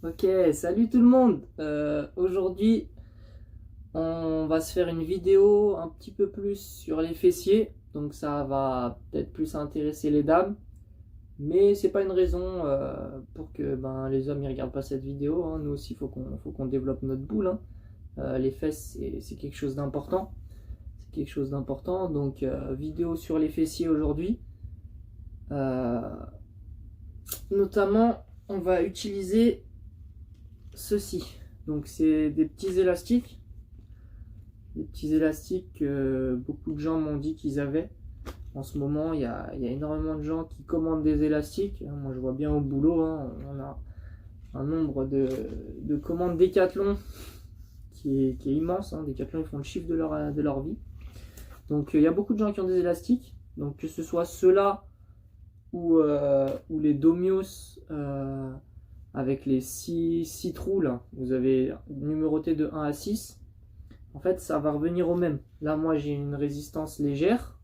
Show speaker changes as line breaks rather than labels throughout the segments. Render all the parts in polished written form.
Ok, salut tout le monde. Aujourd'hui, on va se faire une vidéo un petit peu plus sur les fessiers. Donc ça va peut-être plus intéresser les dames. Mais c'est pas une raison pour que les hommes ne regardent pas cette vidéo, hein. Nous aussi, faut qu'on développe notre boule, hein. Les fesses, c'est quelque chose d'important. C'est quelque chose d'important. Donc vidéo sur les fessiers aujourd'hui. Euh, Notamment, on va utiliser ceci. Donc c'est des petits élastiques. Des petits élastiques que beaucoup de gens m'ont dit qu'ils avaient. En ce moment, il y a énormément de gens qui commandent des élastiques. Moi, je vois bien au boulot, hein, on a un nombre de commandes Decathlon qui est immense, hein. Decathlon, ils font le chiffre de leur vie. Donc, il y a beaucoup de gens qui ont des élastiques. Donc, que ce soit ceux-là ou les Domios avec les 6 trous, là, vous avez numéroté de 1 à 6. En fait, ça va revenir au même. Là, moi, j'ai une résistance légère.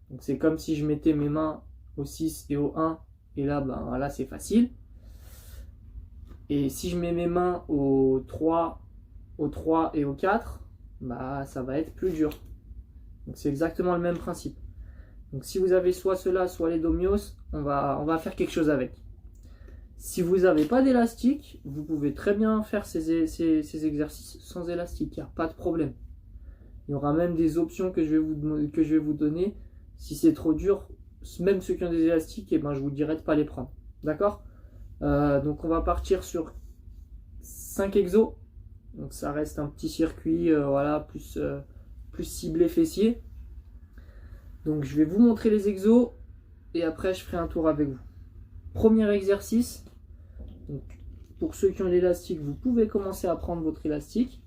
Donc, c'est comme si je mettais mes mains au 6 et au 1. Et là, là, c'est facile. Et si je mets mes mains au 3 et au 4, ça va être plus dur. Donc, c'est exactement le même principe. Donc, si vous avez soit cela, soit les Domios, on va faire quelque chose avec. Si vous n'avez pas d'élastique, vous pouvez très bien faire ces exercices sans élastique, il n'y a pas de problème. Il y aura même des options que je vais vous donner. Si c'est trop dur, même ceux qui ont des élastiques, je vous dirai de ne pas les prendre. D'accord? Donc on va partir sur 5 exos. Donc ça reste un petit circuit plus ciblé fessier. Donc je vais vous montrer les exos et après je ferai un tour avec vous. Premier exercice. Donc, pour ceux qui ont l'élastique, vous pouvez commencer à prendre votre élastique.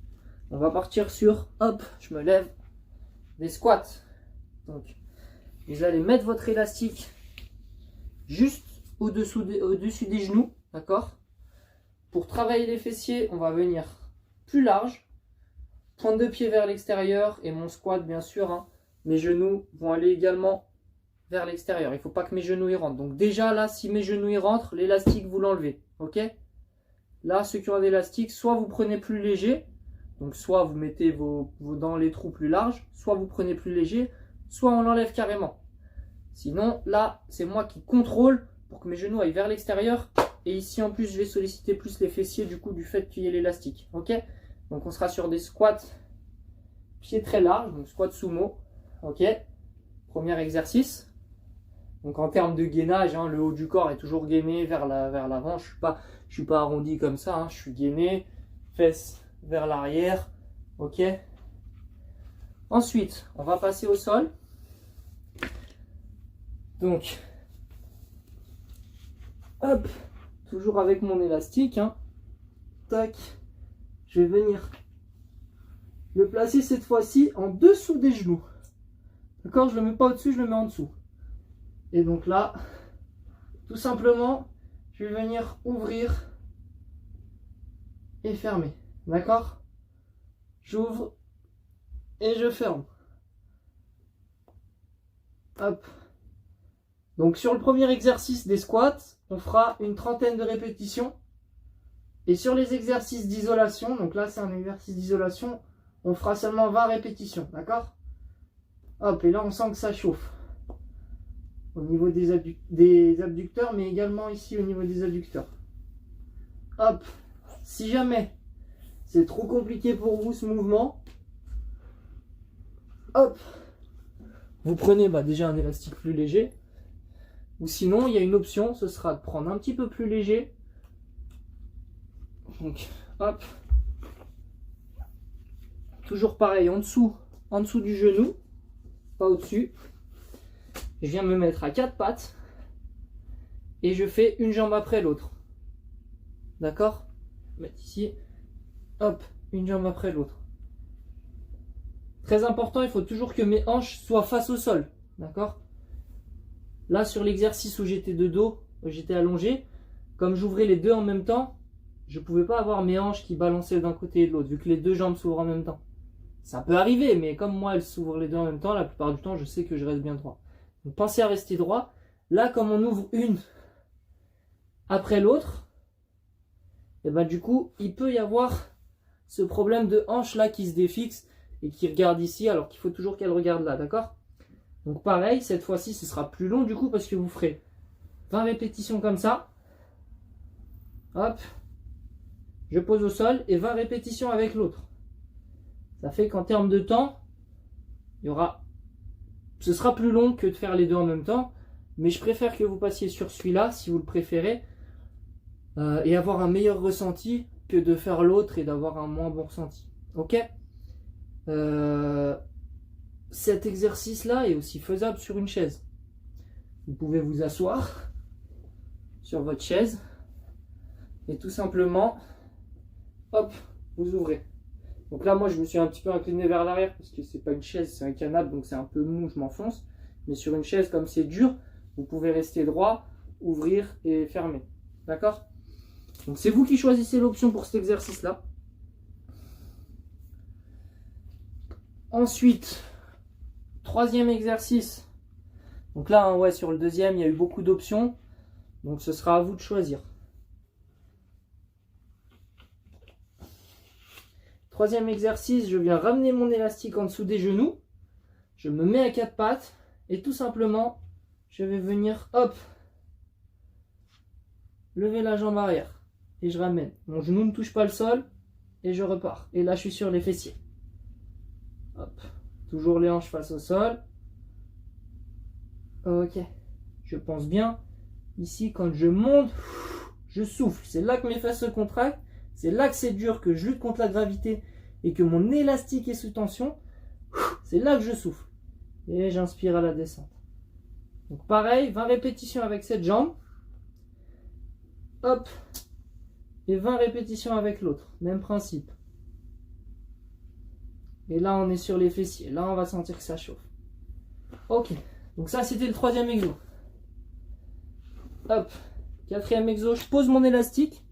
On va partir sur, hop, je me lève, des squats. Donc, vous allez mettre votre élastique juste au-dessus des genoux, d'accord? Pour travailler les fessiers, on va venir plus large, pointe de pied vers l'extérieur et mon squat, bien sûr, hein. Mes genoux vont aller également vers l'extérieur. Il ne faut pas que mes genoux y rentrent. Donc déjà là, si mes genoux y rentrent, l'élastique vous l'enlevez. Ok? Là, ceux qui ont d'élastique, soit vous prenez plus léger, donc soit vous mettez vos dans les trous plus larges, soit vous prenez plus léger, soit on l'enlève carrément. Sinon, là, c'est moi qui contrôle pour que mes genoux aillent vers l'extérieur. Et ici, en plus, je vais solliciter plus les fessiers du fait qu'il y ait l'élastique. Ok? Donc on sera sur des squats pieds très larges, donc squat sumo. Ok? Premier exercice. Donc en termes de gainage, hein, le haut du corps est toujours gainé vers l'avant. Je suis pas arrondi comme ça, hein, je suis gainé, fesses vers l'arrière. Ok. Ensuite, on va passer au sol. Donc, hop, toujours avec mon élastique, hein. Tac, je vais venir le placer cette fois-ci en dessous des genoux. D'accord, je le mets pas au-dessus, je le mets en dessous. Et donc là, tout simplement, je vais venir ouvrir et fermer. D'accord? J'ouvre et je ferme. Hop. Donc sur le premier exercice des squats, on fera une trentaine de répétitions. Et sur les exercices d'isolation, donc là c'est un exercice d'isolation, on fera seulement 20 répétitions. D'accord? Hop, et là on sent que ça chauffe. Au niveau des abducteurs, mais également ici au niveau des adducteurs. Hop, si jamais c'est trop compliqué pour vous ce mouvement, hop, vous prenez déjà un élastique plus léger, ou sinon il y a une option, ce sera de prendre un petit peu plus léger. Donc hop, toujours pareil, en dessous du genou, pas au-dessus. Je viens me mettre à 4 pattes et je fais une jambe après l'autre. D'accord? Mettre ici, hop, une jambe après l'autre. Très important, il faut toujours que mes hanches soient face au sol. D'accord? Là, sur l'exercice où j'étais de dos, où j'étais allongé, comme j'ouvrais les deux en même temps, je ne pouvais pas avoir mes hanches qui balançaient d'un côté et de l'autre, vu que les deux jambes s'ouvrent en même temps. Ça peut arriver, mais comme moi, elles s'ouvrent les deux en même temps, la plupart du temps, je sais que je reste bien droit. Donc pensez à rester droit. Là, comme on ouvre une après l'autre, et ben du coup, il peut y avoir ce problème de hanche là qui se défixe et qui regarde ici alors qu'il faut toujours qu'elle regarde là, d'accord? Donc pareil, cette fois-ci, ce sera plus long du coup parce que vous ferez 20 répétitions comme ça. Hop, je pose au sol et 20 répétitions avec l'autre. Ça fait qu'en termes de temps, ce sera plus long que de faire les deux en même temps, mais je préfère que vous passiez sur celui-là si vous le préférez et avoir un meilleur ressenti que de faire l'autre et d'avoir un moins bon ressenti. Ok? Cet exercice-là est aussi faisable sur une chaise. Vous pouvez vous asseoir sur votre chaise et tout simplement, hop, vous ouvrez. Donc là, moi, je me suis un petit peu incliné vers l'arrière parce que c'est pas une chaise, c'est un canapé, donc c'est un peu mou, je m'enfonce. Mais sur une chaise, comme c'est dur, vous pouvez rester droit, ouvrir et fermer. D'accord? Donc c'est vous qui choisissez l'option pour cet exercice-là. Ensuite, troisième exercice. Donc là, hein, ouais, sur le deuxième, il y a eu beaucoup d'options. Donc ce sera à vous de choisir. Troisième exercice, je viens ramener mon élastique en dessous des genoux. Je me mets à quatre pattes et tout simplement, je vais venir, hop, lever la jambe arrière. Et je ramène. Mon genou ne touche pas le sol et je repars. Et là, je suis sur les fessiers. Hop. Toujours les hanches face au sol. Ok. Je pense bien. Ici, quand je monte, je souffle. C'est là que mes fesses se contractent. C'est là que c'est dur, que je lutte contre la gravité et que mon élastique est sous tension. C'est là que je souffle. Et j'inspire à la descente. Donc pareil, 20 répétitions avec cette jambe. Hop. Et 20 répétitions avec l'autre. Même principe. Et là, on est sur les fessiers. Là, on va sentir que ça chauffe. Ok. Donc ça, c'était le troisième exo. Hop. Quatrième exo, je pose mon élastique.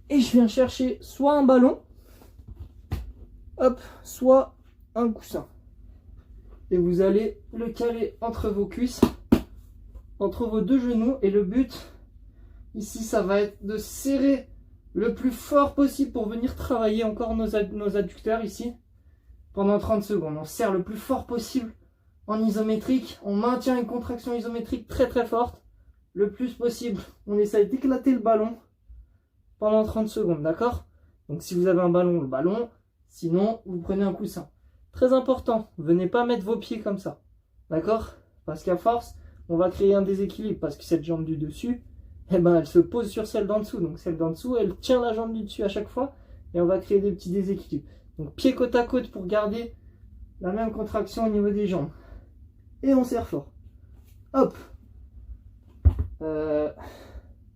Et je viens chercher soit un ballon. Hop. Soit un coussin. Et vous allez le caler entre vos cuisses. Entre vos deux genoux. Et le but, ici, ça va être de serrer le plus fort possible pour venir travailler encore nos adducteurs ici. Pendant 30 secondes, on serre le plus fort possible en isométrique. On maintient une contraction isométrique très très forte. Le plus possible, on essaye d'éclater le ballon pendant 30 secondes, d'accord? Donc si vous avez un ballon, le ballon. Sinon, vous prenez un coussin. Très important, venez pas mettre vos pieds comme ça, d'accord? Parce qu'à force, on va créer un déséquilibre. Parce que cette jambe du dessus, eh ben, elle se pose sur celle d'en dessous. Donc celle d'en dessous, elle tient la jambe du dessus à chaque fois. Et on va créer des petits déséquilibres. Donc pieds côte à côte pour garder la même contraction au niveau des jambes. Et on serre fort. Hop.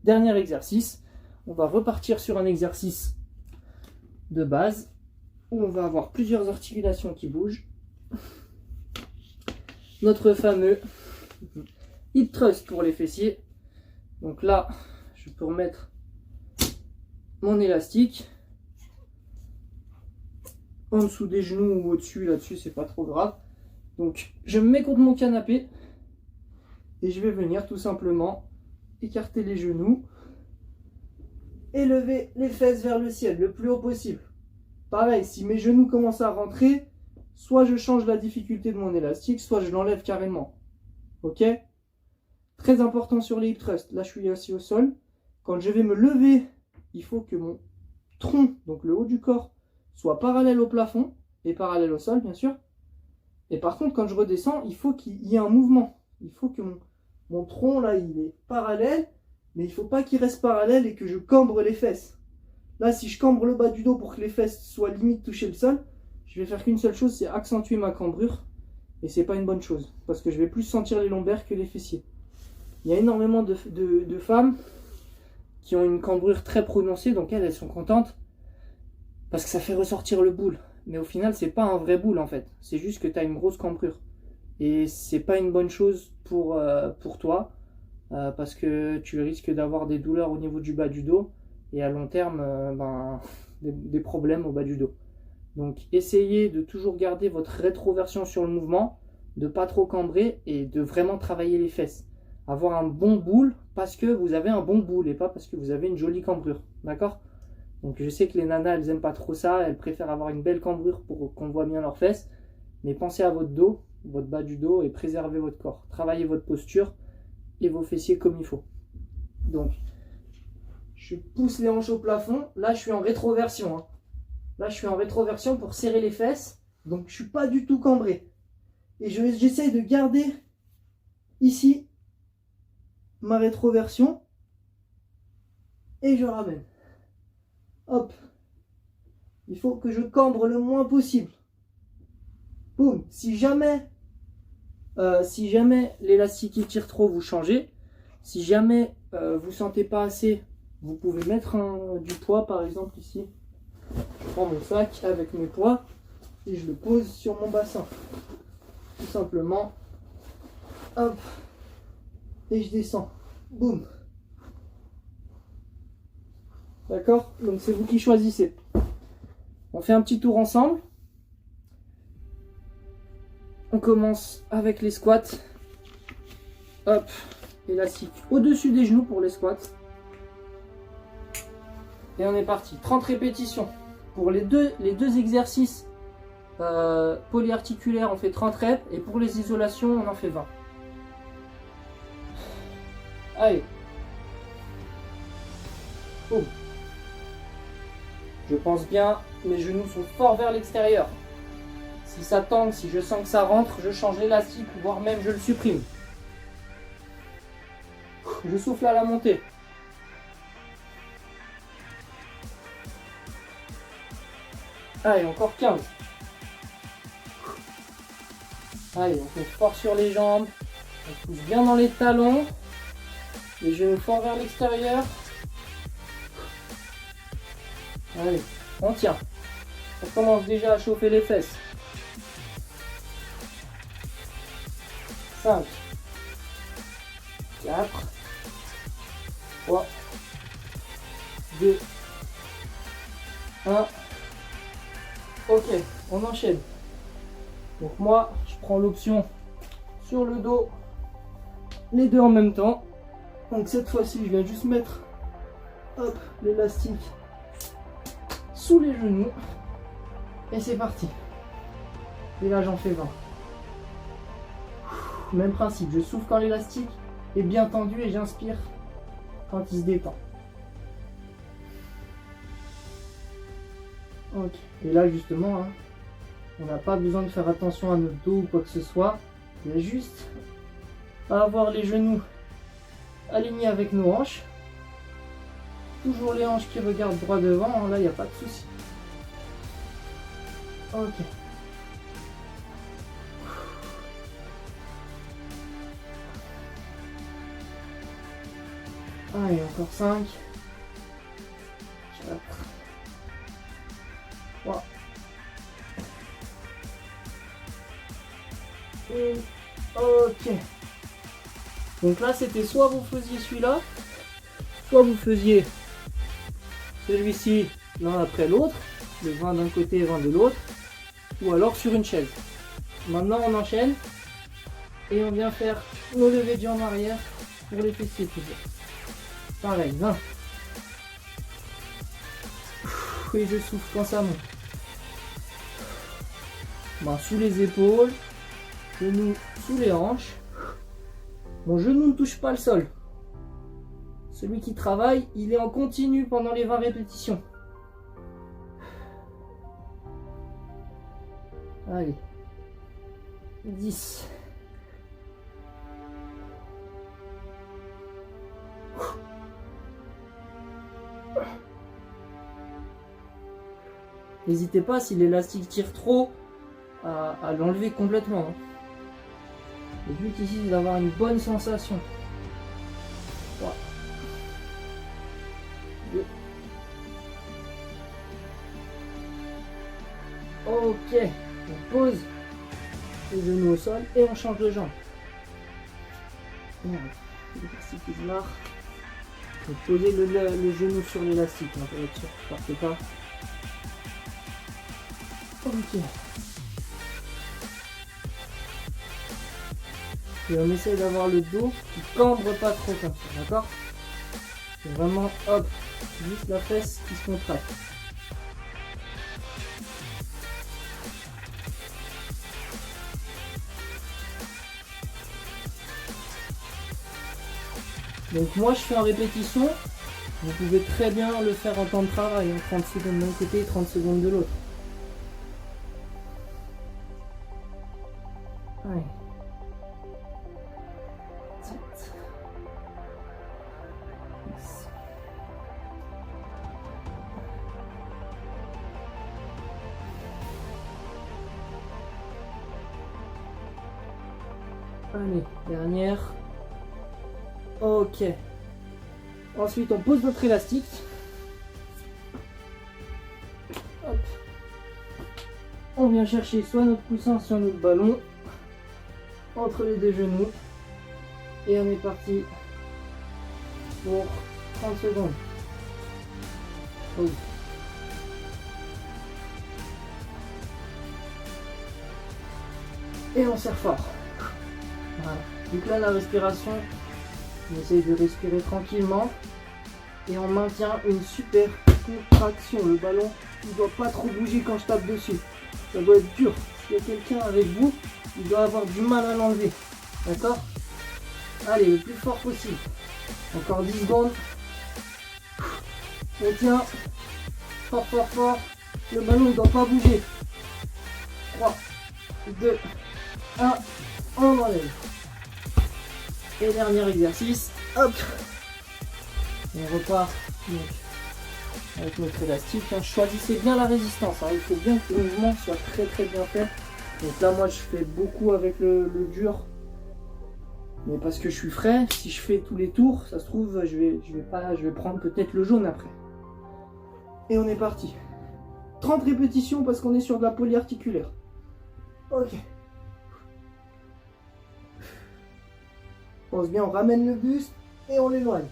Dernier exercice. On va repartir sur un exercice de base où on va avoir plusieurs articulations qui bougent. Notre fameux hip thrust pour les fessiers. Donc là, je peux remettre mon élastique en dessous des genoux ou au-dessus, là-dessus, c'est pas trop grave. Donc, je me mets contre mon canapé et je vais venir tout simplement écarter les genoux et lever les fesses vers le ciel le plus haut possible. Pareil, si mes genoux commencent à rentrer, soit je change la difficulté de mon élastique, soit je l'enlève carrément. Ok? Très important sur les hip thrusts. Là, je suis assis au sol. Quand je vais me lever, il faut que mon tronc, donc le haut du corps, soit parallèle au plafond et parallèle au sol, bien sûr. Et par contre, quand je redescends, il faut qu'il y ait un mouvement. Il faut que mon tronc, là, il est parallèle, mais il ne faut pas qu'il reste parallèle et que je cambre les fesses. Là, si je cambre le bas du dos pour que les fesses soient limite toucher le sol, je vais faire qu'une seule chose, c'est accentuer ma cambrure. Et c'est pas une bonne chose, parce que je vais plus sentir les lombaires que les fessiers. Il y a énormément de femmes qui ont une cambrure très prononcée, donc elles sont contentes, parce que ça fait ressortir le boule. Mais au final, c'est pas un vrai boule en fait. C'est juste que tu as une grosse cambrure. Et c'est pas une bonne chose pour toi, parce que tu risques d'avoir des douleurs au niveau du bas du dos, et à long terme, des problèmes au bas du dos. Donc essayez de toujours garder votre rétroversion sur le mouvement, de pas trop cambrer et de vraiment travailler les fesses. avoir un bon boule parce que vous avez un bon boule et pas parce que vous avez une jolie cambrure. D'accord? Donc je sais que les nanas, elles aiment pas trop ça. Elles préfèrent avoir une belle cambrure pour qu'on voit bien leurs fesses. Mais pensez à votre dos, votre bas du dos et préservez votre corps. Travaillez votre posture et vos fessiers comme il faut. Donc, je pousse les hanches au plafond. Là, je suis en rétroversion. Hein. Là, je suis en rétroversion pour serrer les fesses. Donc, je suis pas du tout cambré. Et j'essaye de garder ici ma rétroversion. Et je ramène. Hop. Il faut que je cambre le moins possible. Boum. Si jamais l'élastique il tire trop, vous changez. Si jamais vous sentez pas assez, vous pouvez mettre du poids, par exemple ici. Je prends mon sac avec mes poids et je le pose sur mon bassin. Tout simplement. Hop. Et je descends. Boum. D'accord? Donc c'est vous qui choisissez. On fait un petit tour ensemble. On commence avec les squats. Hop. Élastique au-dessus des genoux pour les squats. Et on est parti. 30 répétitions. Pour les deux exercices polyarticulaires, on fait 30 reps. Et pour les isolations, on en fait 20. Allez. Boum. Je pense bien, mes genoux sont forts vers l'extérieur. Si ça tangue, si je sens que ça rentre, je change l'élastique, voire même je le supprime. Je souffle à la montée. Allez, encore 15. Allez, on fait fort sur les jambes. On pousse bien dans les talons. Les genoux forts vers l'extérieur. Allez, on tient. On commence déjà à chauffer les fesses. 5, 4, 3, 2, 1. Ok, on enchaîne. Donc moi, je prends l'option sur le dos, les deux en même temps. Donc cette fois-ci, je viens juste mettre l'élastique sous les genoux. Et c'est parti. Et là, j'en fais 20. Même principe, je souffle quand l'élastique est bien tendu et j'inspire quand il se détend. Ok. Et là justement, hein, on n'a pas besoin de faire attention à notre dos ou quoi que ce soit. Il y a juste à avoir les genoux alignés avec nos hanches. Toujours les hanches qui regardent droit devant, hein, là il n'y a pas de souci. Ok. Allez, encore 5, 4, 3, 1, ok. Donc là, c'était soit vous faisiez celui-là, soit vous faisiez celui-ci l'un après l'autre, le 20 d'un côté et 20 de l'autre, ou alors sur une chaise. Maintenant, on enchaîne et on vient faire nos levées de jambes arrière pour les fessiers toujours. Pareil, 20. Et je souffle quand ça monte. Main sous les épaules, genoux sous les hanches. Mon genou ne touche pas le sol. Celui qui travaille, il est en continu pendant les 20 répétitions. Allez. 10. N'hésitez pas, si l'élastique tire trop, à l'enlever complètement. Hein. Le but ici, c'est d'avoir une bonne sensation. 3, 2. Ok, on pose les genoux au sol et on change de jambe. L'élastique qui se marre. Donc posez le genou sur l'élastique, hein, pour être sûr que ne partez pas. Ok. Et on essaie d'avoir le dos qui cambre pas trop comme ça, d'accord? C'est vraiment, hop, juste la fesse qui se contracte. Donc moi je fais en répétition, vous pouvez très bien le faire en temps de travail, 30 secondes d'un côté et 30 secondes de l'autre. Allez. Allez, dernière. Ok. Ensuite, on pose notre élastique. Hop. On vient chercher soit notre coussin, soit notre ballon entre les deux genoux. Et on est parti pour 30 secondes. Oh. Et on serre fort. Voilà. Donc là, la respiration, on essaye de respirer tranquillement et on maintient une super contraction. Le ballon ne doit pas trop bouger quand je tape dessus. Ça doit être dur. S'il y a quelqu'un avec vous, il doit avoir du mal à l'enlever. D'accord? Allez, le plus fort possible. Encore 10 secondes. On tient. Fort, fort, fort. Le ballon ne doit pas bouger. 3, 2, 1. On enlève. Et dernier exercice, hop, on repart donc, avec notre élastique. Choisissez bien la résistance, il faut bien que le mouvement soit très bien fait. Donc là moi je fais beaucoup avec le dur, mais parce que je suis frais. Si je fais tous les tours, ça se trouve je vais prendre peut-être le jaune après. Et on est parti. 30 répétitions parce qu'on est sur de la polyarticulaire. Ok. Pense bien, on ramène le buste et on l'éloigne.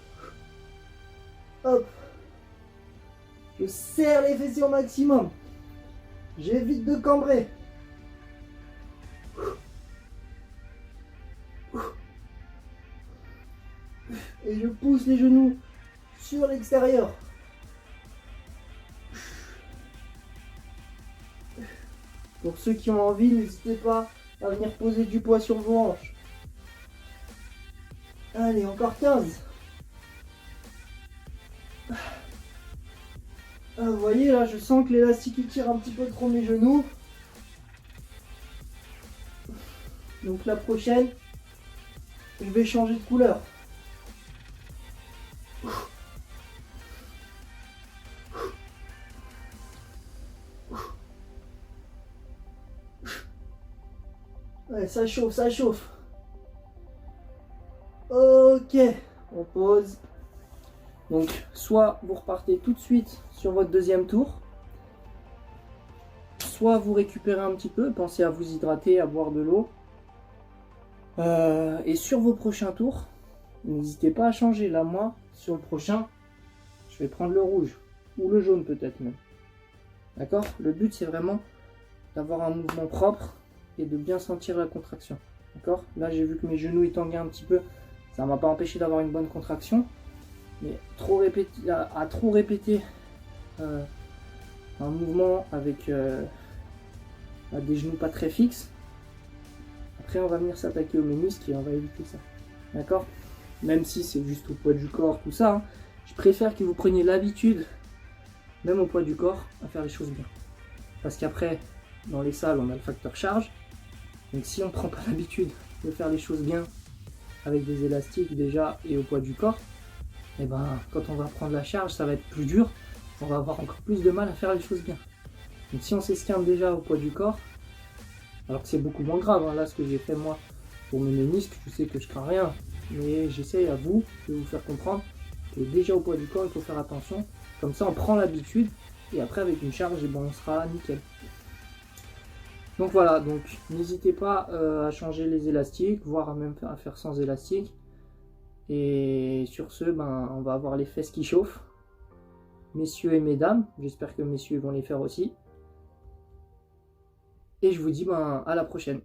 Hop. Je serre les fessiers au maximum. J'évite de cambrer. Et je pousse les genoux sur l'extérieur. Pour ceux qui ont envie, n'hésitez pas à venir poser du poids sur vos hanches. Allez, encore 15. Vous voyez là, je sens que l'élastique il tire un petit peu trop mes genoux. Donc la prochaine, je vais changer de couleur. Ouais, ça chauffe, ça chauffe. Ok, on pose. Donc, soit vous repartez tout de suite sur votre deuxième tour, soit vous récupérez un petit peu, pensez à vous hydrater, à boire de l'eau. Et sur vos prochains tours, n'hésitez pas à changer. Là, moi, sur le prochain, je vais prendre le rouge, ou le jaune peut-être même. D'accord? Le but, c'est vraiment d'avoir un mouvement propre et de bien sentir la contraction. D'accord? Là, j'ai vu que mes genoux ils tanguaient un petit peu. Ça ne m'a pas empêché d'avoir une bonne contraction. Mais à trop répéter un mouvement avec des genoux pas très fixes, après on va venir s'attaquer au ménisque et on va éviter ça. D'accord? Même si c'est juste au poids du corps, tout ça, hein, je préfère que vous preniez l'habitude, même au poids du corps, à faire les choses bien. Parce qu'après, dans les salles, on a le facteur charge. Donc si on ne prend pas l'habitude de faire les choses bien, avec des élastiques déjà et au poids du corps, et ben quand on va prendre la charge, ça va être plus dur, on va avoir encore plus de mal à faire les choses bien. Donc si on s'esquinte déjà au poids du corps, alors que c'est beaucoup moins grave, hein, là ce que j'ai fait moi pour mes ménisques, je sais que je crains rien, mais j'essaie à vous de vous faire comprendre que déjà au poids du corps il faut faire attention, comme ça on prend l'habitude et après avec une charge, et ben, on sera nickel. Donc voilà, donc n'hésitez pas à changer les élastiques, voire même à faire sans élastique. Et sur ce, ben, on va avoir les fesses qui chauffent. Messieurs et mesdames, j'espère que messieurs vont les faire aussi. Et je vous dis ben, à la prochaine.